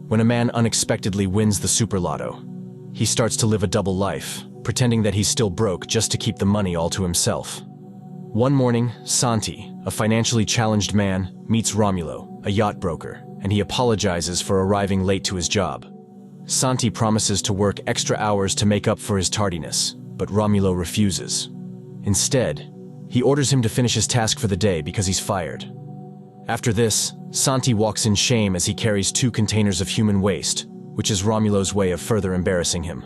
when a man unexpectedly wins the Super Lotto. He starts to live a double life, pretending that he's still broke just to keep the money all to himself. One morning, Santi, a financially challenged man, meets Romulo, a yacht broker, and he apologizes for arriving late to his job. Santi promises to work extra hours to make up for his tardiness, but Romulo refuses. Instead, he orders him to finish his task for the day because he's fired. After this, Santi walks in shame as he carries 2 containers of human waste, which is Romulo's way of further embarrassing him.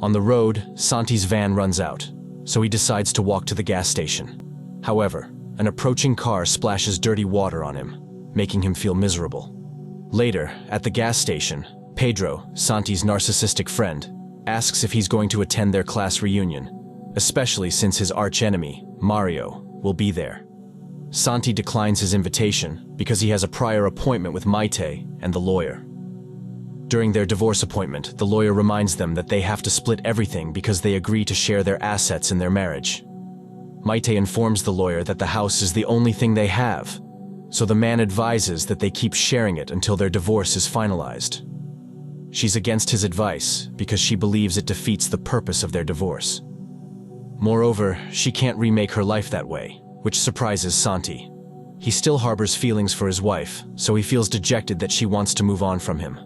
On the road, Santi's van runs out, so he decides to walk to the gas station. However, an approaching car splashes dirty water on him, making him feel miserable. Later, at the gas station, Pedro, Santi's narcissistic friend, asks if he's going to attend their class reunion, especially since his arch-enemy, Mario, will be there. Santi declines his invitation because he has a prior appointment with Maite and the lawyer. During their divorce appointment, the lawyer reminds them that they have to split everything because they agree to share their assets in their marriage. Maite informs the lawyer that the house is the only thing they have, so the man advises that they keep sharing it until their divorce is finalized. She's against his advice because she believes it defeats the purpose of their divorce. Moreover, she can't remake her life that way, which surprises Santi. He still harbors feelings for his wife, so he feels dejected that she wants to move on from him.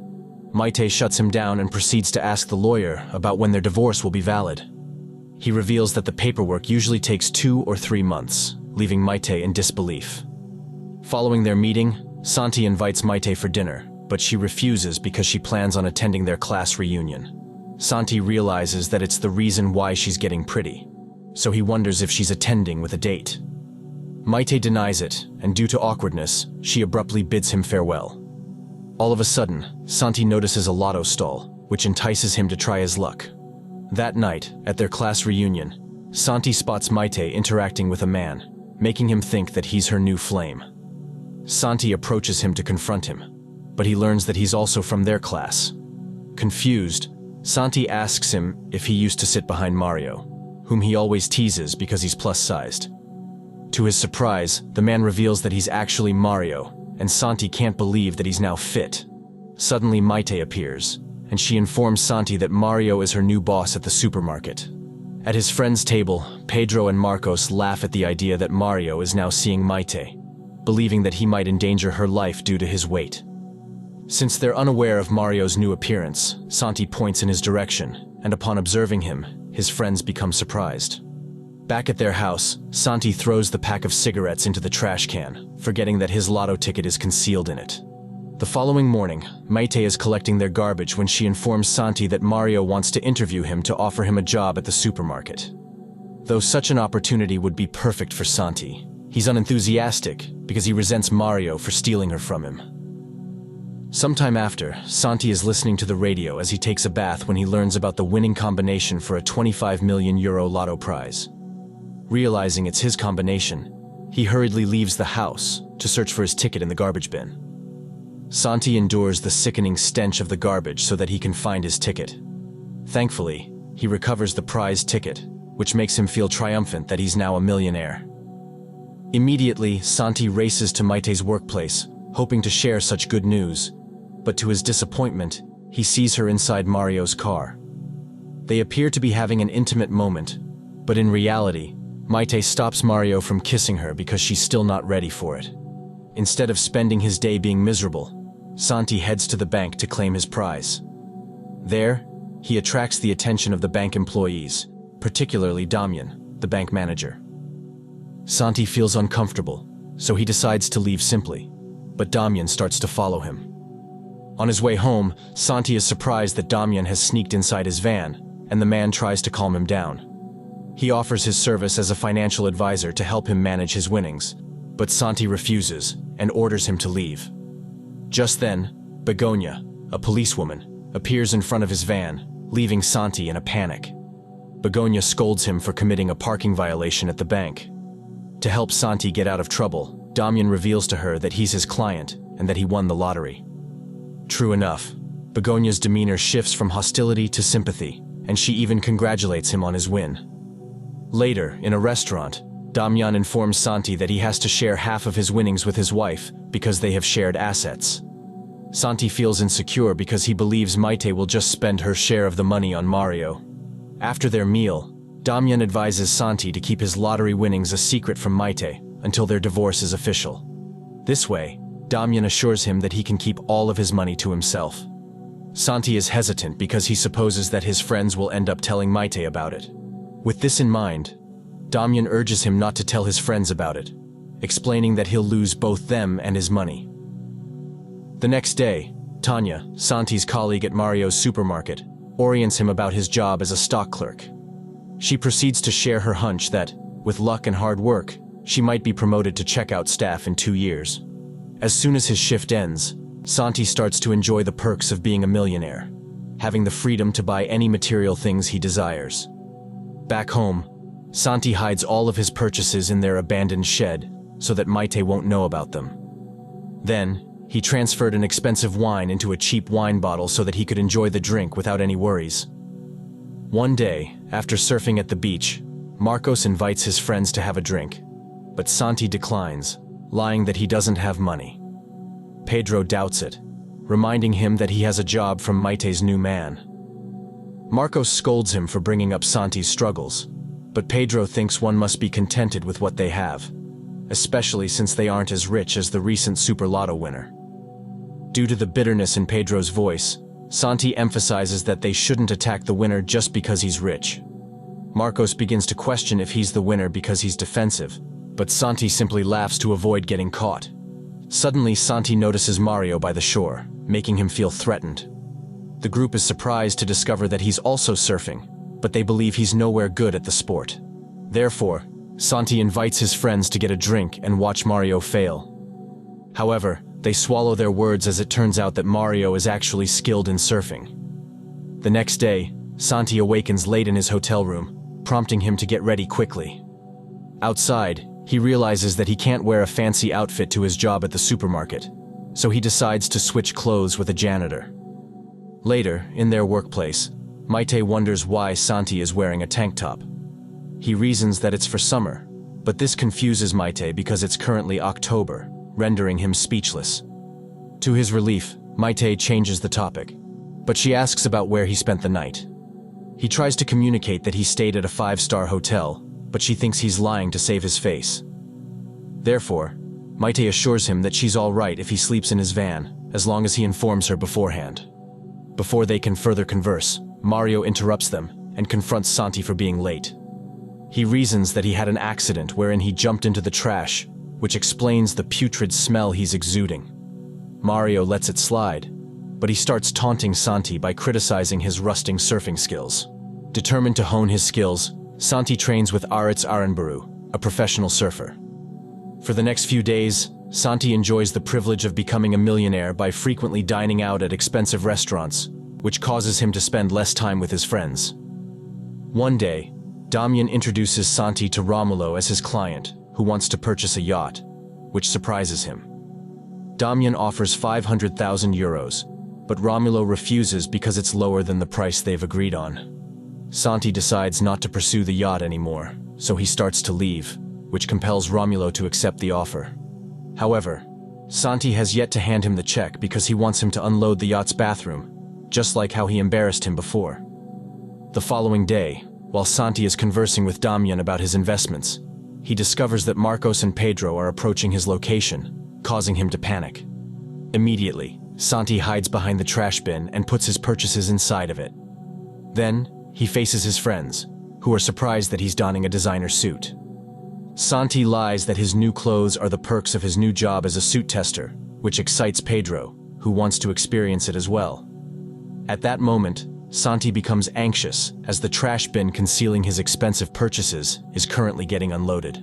Maite shuts him down and proceeds to ask the lawyer about when their divorce will be valid. He reveals that the paperwork usually takes 2 or 3 months, leaving Maite in disbelief. Following their meeting, Santi invites Maite for dinner, but she refuses because she plans on attending their class reunion. Santi realizes that it's the reason why she's getting pretty, so he wonders if she's attending with a date. Maite denies it, and due to awkwardness, she abruptly bids him farewell. All of a sudden, Santi notices a lotto stall, which entices him to try his luck. That night, at their class reunion, Santi spots Maite interacting with a man, making him think that he's her new flame. Santi approaches him to confront him, but he learns that he's also from their class. Confused, Santi asks him if he used to sit behind Mario, whom he always teases because he's plus-sized. To his surprise, the man reveals that he's actually Mario, and Santi can't believe that he's now fit. Suddenly Maite appears, and she informs Santi that Mario is her new boss at the supermarket. At his friend's table, Pedro and Marcos laugh at the idea that Mario is now seeing Maite, believing that he might endanger her life due to his weight. Since they're unaware of Mario's new appearance, Santi points in his direction, and upon observing him, his friends become surprised. Back at their house, Santi throws the pack of cigarettes into the trash can, forgetting that his lotto ticket is concealed in it. The following morning, Maite is collecting their garbage when she informs Santi that Mario wants to interview him to offer him a job at the supermarket. Though such an opportunity would be perfect for Santi, he's unenthusiastic because he resents Mario for stealing her from him. Sometime after, Santi is listening to the radio as he takes a bath when he learns about the winning combination for a €25 million lotto prize. Realizing it's his combination, he hurriedly leaves the house to search for his ticket in the garbage bin. Santi endures the sickening stench of the garbage so that he can find his ticket. Thankfully, he recovers the prize ticket, which makes him feel triumphant that he's now a millionaire. Immediately, Santi races to Maite's workplace, hoping to share such good news, but to his disappointment, he sees her inside Mario's car. They appear to be having an intimate moment, but in reality, Maite stops Mario from kissing her because she's still not ready for it. Instead of spending his day being miserable, Santi heads to the bank to claim his prize. There, he attracts the attention of the bank employees, particularly Damian, the bank manager. Santi feels uncomfortable, so he decides to leave simply, but Damian starts to follow him. On his way home, Santi is surprised that Damian has sneaked inside his van, and the man tries to calm him down. He offers his service as a financial advisor to help him manage his winnings, but Santi refuses and orders him to leave. Just then, Begonia, a policewoman, appears in front of his van, leaving Santi in a panic. Begonia scolds him for committing a parking violation at the bank. To help Santi get out of trouble, Damian reveals to her that he's his client and that he won the lottery. True enough, Begonia's demeanor shifts from hostility to sympathy, and she even congratulates him on his win. Later, in a restaurant, Damian informs Santi that he has to share half of his winnings with his wife because they have shared assets. Santi feels insecure because he believes Maite will just spend her share of the money on Mario. After their meal, Damian advises Santi to keep his lottery winnings a secret from Maite until their divorce is official. This way, Damian assures him that he can keep all of his money to himself. Santi is hesitant because he supposes that his friends will end up telling Maite about it. With this in mind, Damian urges him not to tell his friends about it, explaining that he'll lose both them and his money. The next day, Tanya, Santi's colleague at Mario's supermarket, orients him about his job as a stock clerk. She proceeds to share her hunch that, with luck and hard work, she might be promoted to checkout staff in 2 years. As soon as his shift ends, Santi starts to enjoy the perks of being a millionaire, having the freedom to buy any material things he desires. Back home, Santi hides all of his purchases in their abandoned shed so that Maite won't know about them. Then, he transferred an expensive wine into a cheap wine bottle so that he could enjoy the drink without any worries. One day, after surfing at the beach, Marcos invites his friends to have a drink, but Santi declines, lying that he doesn't have money. Pedro doubts it, reminding him that he has a job from Maite's new man. Marcos scolds him for bringing up Santi's struggles, but Pedro thinks one must be contented with what they have, especially since they aren't as rich as the recent Super Lotto winner. Due to the bitterness in Pedro's voice, Santi emphasizes that they shouldn't attack the winner just because he's rich. Marcos begins to question if he's the winner because he's defensive, but Santi simply laughs to avoid getting caught. Suddenly, Santi notices Mario by the shore, making him feel threatened. The group is surprised to discover that he's also surfing, but they believe he's nowhere good at the sport. Therefore, Santi invites his friends to get a drink and watch Mario fail. However, they swallow their words as it turns out that Mario is actually skilled in surfing. The next day, Santi awakens late in his hotel room, prompting him to get ready quickly. Outside, he realizes that he can't wear a fancy outfit to his job at the supermarket, so he decides to switch clothes with a janitor. Later, in their workplace, Maite wonders why Santi is wearing a tank top. He reasons that it's for summer, but this confuses Maite because it's currently October, rendering him speechless. To his relief, Maite changes the topic, but she asks about where he spent the night. He tries to communicate that he stayed at a 5-star hotel, but she thinks he's lying to save his face. Therefore, Maite assures him that she's all right if he sleeps in his van, as long as he informs her beforehand. Before they can further converse, Mario interrupts them and confronts Santi for being late. He reasons that he had an accident wherein he jumped into the trash, which explains the putrid smell he's exuding. Mario lets it slide, but he starts taunting Santi by criticizing his rusting surfing skills. Determined to hone his skills, Santi trains with Aritz Aranbaru, a professional surfer. For the next few days, Santi enjoys the privilege of becoming a millionaire by frequently dining out at expensive restaurants, which causes him to spend less time with his friends. One day, Damian introduces Santi to Romulo as his client, who wants to purchase a yacht, which surprises him. Damian offers 500,000 euros, but Romulo refuses because it's lower than the price they've agreed on. Santi decides not to pursue the yacht anymore, so he starts to leave, which compels Romulo to accept the offer. However, Santi has yet to hand him the check because he wants him to unload the yacht's bathroom, just like how he embarrassed him before. The following day, while Santi is conversing with Damian about his investments, he discovers that Marcos and Pedro are approaching his location, causing him to panic. Immediately, Santi hides behind the trash bin and puts his purchases inside of it. Then, he faces his friends, who are surprised that he's donning a designer suit. Santi lies that his new clothes are the perks of his new job as a suit tester, which excites Pedro, who wants to experience it as well. At that moment, Santi becomes anxious as the trash bin concealing his expensive purchases is currently getting unloaded.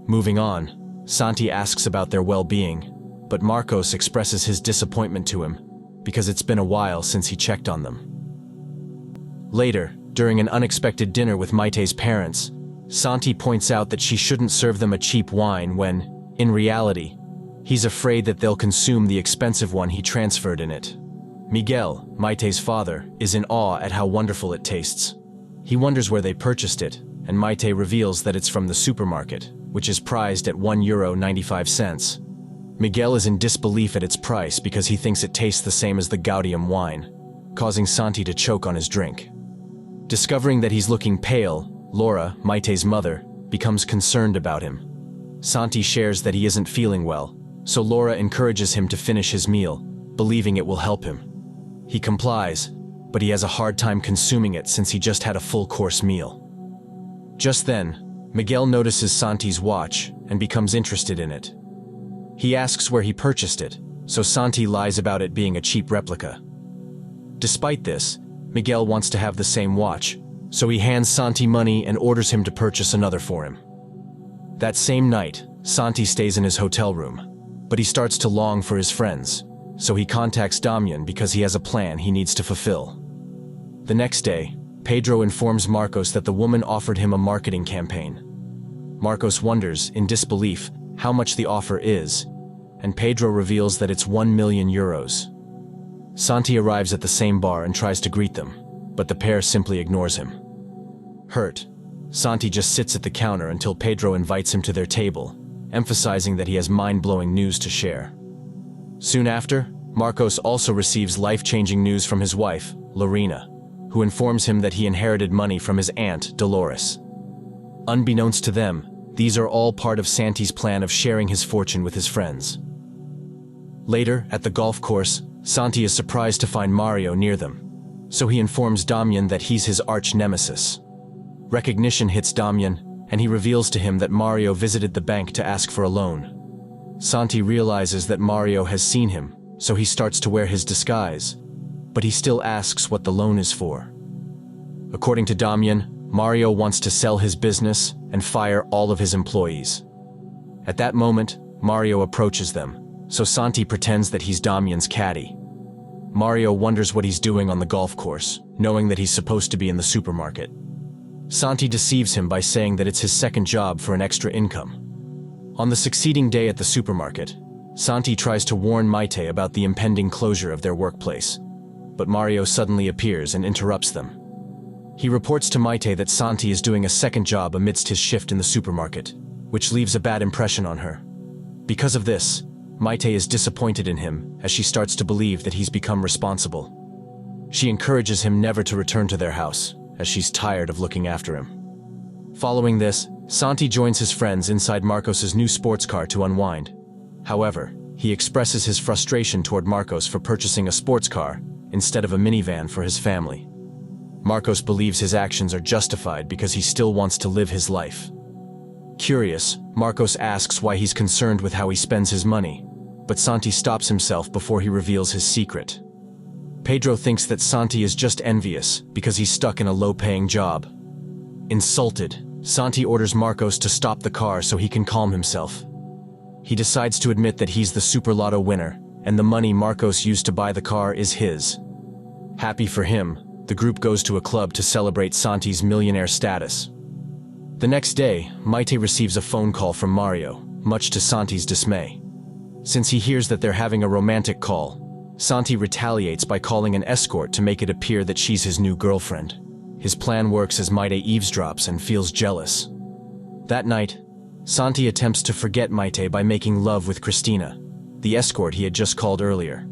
Moving on, Santi asks about their well-being, but Marcos expresses his disappointment to him because it's been a while since he checked on them. Later, during an unexpected dinner with Maite's parents, Santi points out that she shouldn't serve them a cheap wine when, in reality, he's afraid that they'll consume the expensive one he transferred in it. Miguel, Maite's father, is in awe at how wonderful it tastes. He wonders where they purchased it, and Maite reveals that it's from the supermarket, which is priced at €1.95. Miguel is in disbelief at its price because he thinks it tastes the same as the Gaudium wine, causing Santi to choke on his drink. Discovering that he's looking pale, Laura, Maite's mother, becomes concerned about him. Santi shares that he isn't feeling well, so Laura encourages him to finish his meal, believing it will help him. He complies, but he has a hard time consuming it since he just had a full-course meal. Just then, Miguel notices Santi's watch and becomes interested in it. He asks where he purchased it, so Santi lies about it being a cheap replica. Despite this, Miguel wants to have the same watch, so he hands Santi money and orders him to purchase another for him. That same night, Santi stays in his hotel room, but he starts to long for his friends, so he contacts Damian because he has a plan he needs to fulfill. The next day, Pedro informs Marcos that the woman offered him a marketing campaign. Marcos wonders, in disbelief, how much the offer is, and Pedro reveals that it's 1 million euros. Santi arrives at the same bar and tries to greet them, but the pair simply ignores him. Hurt, Santi just sits at the counter until Pedro invites him to their table, emphasizing that he has mind-blowing news to share. Soon after, Marcos also receives life-changing news from his wife, Lorena, who informs him that he inherited money from his aunt, Dolores. Unbeknownst to them, these are all part of Santi's plan of sharing his fortune with his friends. Later, at the golf course, Santi is surprised to find Mario near them, so he informs Damian that he's his arch-nemesis. Recognition hits Damian, and he reveals to him that Mario visited the bank to ask for a loan. Santi realizes that Mario has seen him, so he starts to wear his disguise, but he still asks what the loan is for. According to Damian, Mario wants to sell his business and fire all of his employees. At that moment, Mario approaches them, so Santi pretends that he's Damian's caddy. Mario wonders what he's doing on the golf course, knowing that he's supposed to be in the supermarket. Santi deceives him by saying that it's his second job for an extra income. On the succeeding day at the supermarket, Santi tries to warn Maite about the impending closure of their workplace, but Mario suddenly appears and interrupts them. He reports to Maite that Santi is doing a second job amidst his shift in the supermarket, which leaves a bad impression on her. Because of this, Maite is disappointed in him as she starts to believe that he's become responsible. She encourages him never to return to their house, as she's tired of looking after him. Following this, Santi joins his friends inside Marcos's new sports car to unwind. However, he expresses his frustration toward Marcos for purchasing a sports car instead of a minivan for his family. Marcos believes his actions are justified because he still wants to live his life. Curious, Marcos asks why he's concerned with how he spends his money, but Santi stops himself before he reveals his secret. Pedro thinks that Santi is just envious because he's stuck in a low-paying job. Insulted, Santi orders Marcos to stop the car so he can calm himself. He decides to admit that he's the Super Lotto winner, and the money Marcos used to buy the car is his. Happy for him, the group goes to a club to celebrate Santi's millionaire status. The next day, Maite receives a phone call from Mario, much to Santi's dismay. Since he hears that they're having a romantic call, Santi retaliates by calling an escort to make it appear that she's his new girlfriend. His plan works as Maite eavesdrops and feels jealous. That night, Santi attempts to forget Maite by making love with Cristina, the escort he had just called earlier.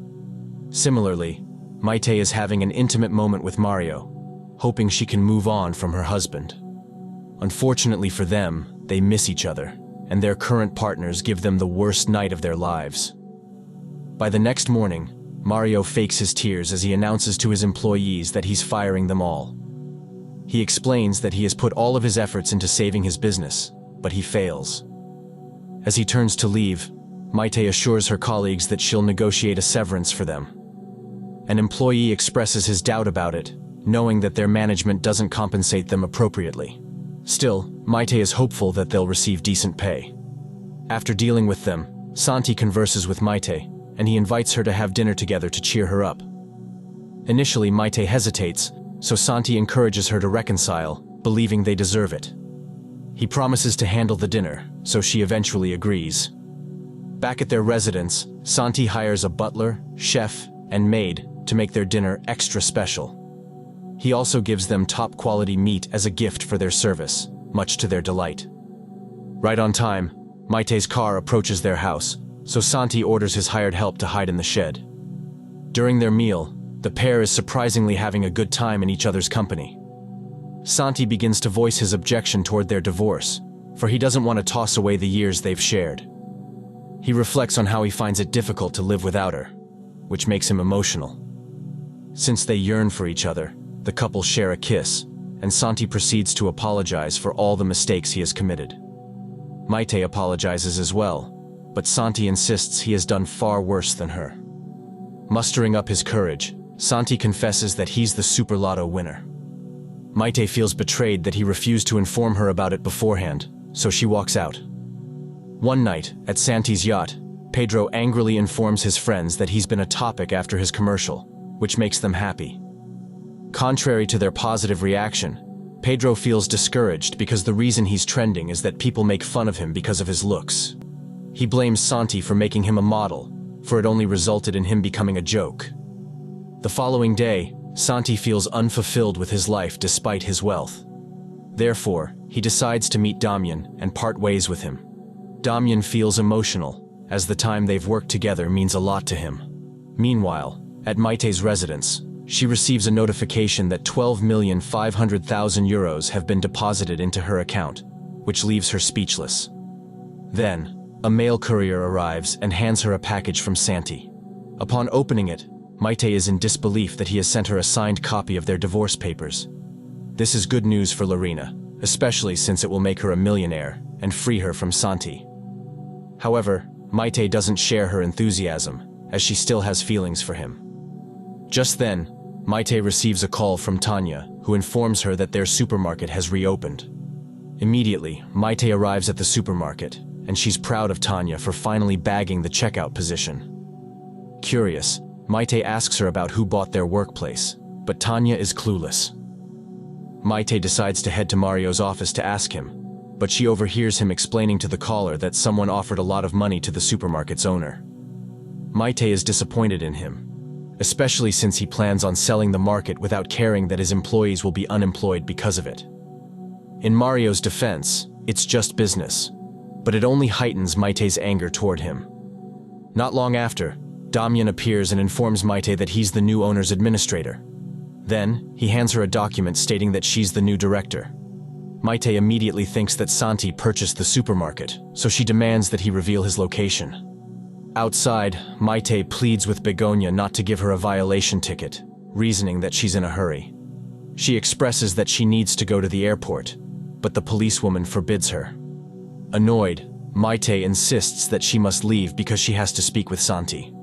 Similarly, Maite is having an intimate moment with Mario, hoping she can move on from her husband. Unfortunately for them, they miss each other, and their current partners give them the worst night of their lives. By the next morning, Mario fakes his tears as he announces to his employees that he's firing them all. He explains that he has put all of his efforts into saving his business, but he fails. As he turns to leave, Maite assures her colleagues that she'll negotiate a severance for them. An employee expresses his doubt about it, knowing that their management doesn't compensate them appropriately. Still, Maite is hopeful that they'll receive decent pay. After dealing with them, Santi converses with Maite, and he invites her to have dinner together to cheer her up. Initially, Maite hesitates, so Santi encourages her to reconcile, believing they deserve it. He promises to handle the dinner, so she eventually agrees. Back at their residence, Santi hires a butler, chef, and maid to make their dinner extra special. He also gives them top-quality meat as a gift for their service, much to their delight. Right on time, Maite's car approaches their house, so Santi orders his hired help to hide in the shed. During their meal, the pair is surprisingly having a good time in each other's company. Santi begins to voice his objection toward their divorce, for he doesn't want to toss away the years they've shared. He reflects on how he finds it difficult to live without her, which makes him emotional. Since they yearn for each other, the couple share a kiss, and Santi proceeds to apologize for all the mistakes he has committed. Maite apologizes as well, but Santi insists he has done far worse than her. Mustering up his courage, Santi confesses that he's the Super Lotto winner. Maite feels betrayed that he refused to inform her about it beforehand, so she walks out. One night, at Santi's yacht, Pedro angrily informs his friends that he's been a topic after his commercial, which makes them happy. Contrary to their positive reaction, Pedro feels discouraged because the reason he's trending is that people make fun of him because of his looks. He blames Santi for making him a model, for it only resulted in him becoming a joke. The following day, Santi feels unfulfilled with his life despite his wealth. Therefore, he decides to meet Damian and part ways with him. Damian feels emotional, as the time they've worked together means a lot to him. Meanwhile, at Maite's residence, she receives a notification that 12,500,000 euros have been deposited into her account, which leaves her speechless. Then, a mail courier arrives and hands her a package from Santi. Upon opening it, Maite is in disbelief that he has sent her a signed copy of their divorce papers. This is good news for Lorena, especially since it will make her a millionaire and free her from Santi. However, Maite doesn't share her enthusiasm, as she still has feelings for him. Just then, Maite receives a call from Tanya, who informs her that their supermarket has reopened. Immediately, Maite arrives at the supermarket, and she's proud of Tanya for finally bagging the checkout position. Curious, Maite asks her about who bought their workplace, but Tanya is clueless. Maite decides to head to Mario's office to ask him, but she overhears him explaining to the caller that someone offered a lot of money to the supermarket's owner. Maite is disappointed in him, especially since he plans on selling the market without caring that his employees will be unemployed because of it. In Mario's defense, it's just business, but it only heightens Maite's anger toward him. Not long after, Damian appears and informs Maite that he's the new owner's administrator. Then, he hands her a document stating that she's the new director. Maite immediately thinks that Santi purchased the supermarket, so she demands that he reveal his location. Outside, Maite pleads with Begonia not to give her a violation ticket, reasoning that she's in a hurry. She expresses that she needs to go to the airport, but the policewoman forbids her. Annoyed, Maite insists that she must leave because she has to speak with Santi.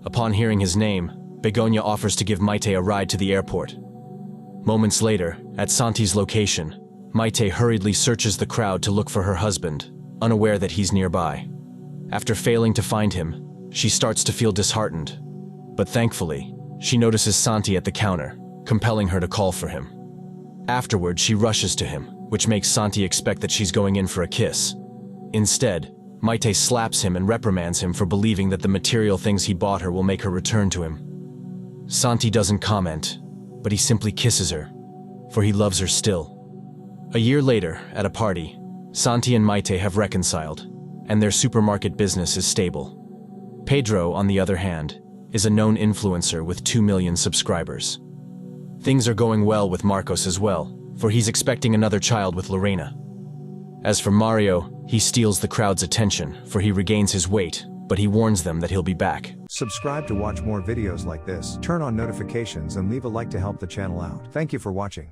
Upon hearing his name, Begonia offers to give Maite a ride to the airport. Moments later, at Santi's location, Maite hurriedly searches the crowd to look for her husband, unaware that he's nearby. After failing to find him, she starts to feel disheartened. But thankfully, she notices Santi at the counter, compelling her to call for him. Afterward, she rushes to him, which makes Santi expect that she's going in for a kiss. Instead, Maite slaps him and reprimands him for believing that the material things he bought her will make her return to him. Santi doesn't comment, but he simply kisses her, for he loves her still. A year later, at a party, Santi and Maite have reconciled, and their supermarket business is stable. Pedro, on the other hand, is a known influencer with 2 million subscribers. Things are going well with Marcos as well, for he's expecting another child with Lorena. As for Mario, he steals the crowd's attention, for he regains his weight, but he warns them that he'll be back. Subscribe to watch more videos like this, turn on notifications and leave a like to help the channel out. Thank you for watching.